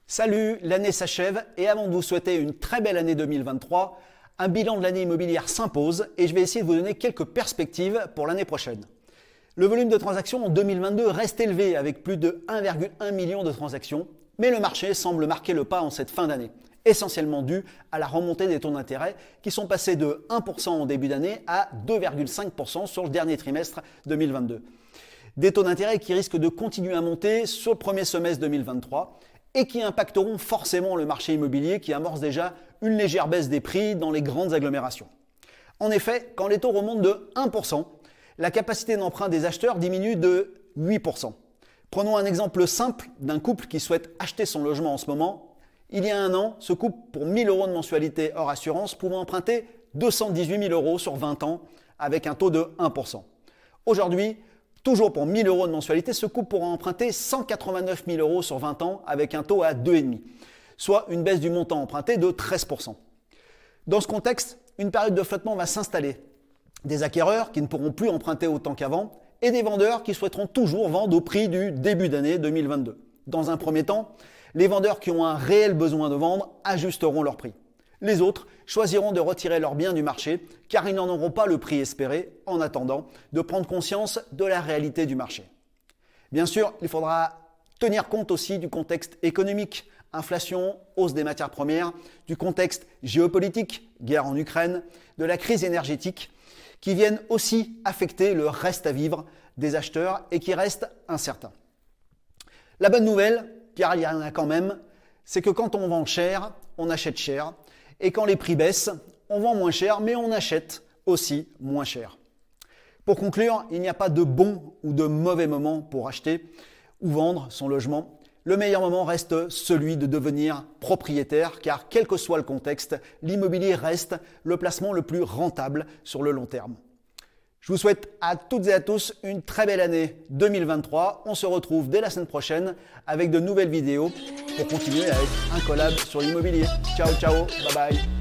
Salut, l'année s'achève et avant de vous souhaiter une très belle année 2023, un bilan de l'année immobilière s'impose et je vais essayer de vous donner quelques perspectives pour l'année prochaine. Le volume de transactions en 2022 reste élevé avec plus de 1,1 million de transactions, mais le marché semble marquer le pas en cette fin d'année, essentiellement dû à la remontée des taux d'intérêt qui sont passés de 1% en début d'année à 2,5% sur le dernier trimestre 2022. Des taux d'intérêt qui risquent de continuer à monter sur le premier semestre 2023 et qui impacteront forcément le marché immobilier qui amorce déjà une légère baisse des prix dans les grandes agglomérations. En effet, quand les taux remontent de 1%, la capacité d'emprunt des acheteurs diminue de 8%. Prenons un exemple simple d'un couple qui souhaite acheter son logement en ce moment. Il y a un an, ce couple, pour 1 000 € de mensualité hors assurance, pouvait emprunter 218 000 € sur 20 ans avec un taux de 1%. Aujourd'hui, toujours pour 1 000 € de mensualité, ce couple pourra emprunter 189 000 € sur 20 ans avec un taux à 2,5%, soit une baisse du montant emprunté de 13%. Dans ce contexte, une période de flottement va s'installer. Des acquéreurs qui ne pourront plus emprunter autant qu'avant et des vendeurs qui souhaiteront toujours vendre au prix du début d'année 2022. Dans un premier temps, les vendeurs qui ont un réel besoin de vendre ajusteront leur prix. Les autres choisiront de retirer leurs biens du marché car ils n'en auront pas le prix espéré en attendant de prendre conscience de la réalité du marché. Bien sûr, il faudra tenir compte aussi du contexte économique, inflation, hausse des matières premières, du contexte géopolitique, guerre en Ukraine, de la crise énergétique, qui viennent aussi affecter le reste à vivre des acheteurs et qui restent incertains. La bonne nouvelle, car il y en a quand même, c'est que quand on vend cher, on achète cher. Et quand les prix baissent, on vend moins cher, mais on achète aussi moins cher. Pour conclure, il n'y a pas de bon ou de mauvais moment pour acheter ou vendre son logement. Le meilleur moment reste celui de devenir propriétaire, car quel que soit le contexte, l'immobilier reste le placement le plus rentable sur le long terme. Je vous souhaite à toutes et à tous une très belle année 2023. On se retrouve dès la semaine prochaine avec de nouvelles vidéos pour continuer avec un collab sur l'immobilier. Ciao, ciao, bye bye.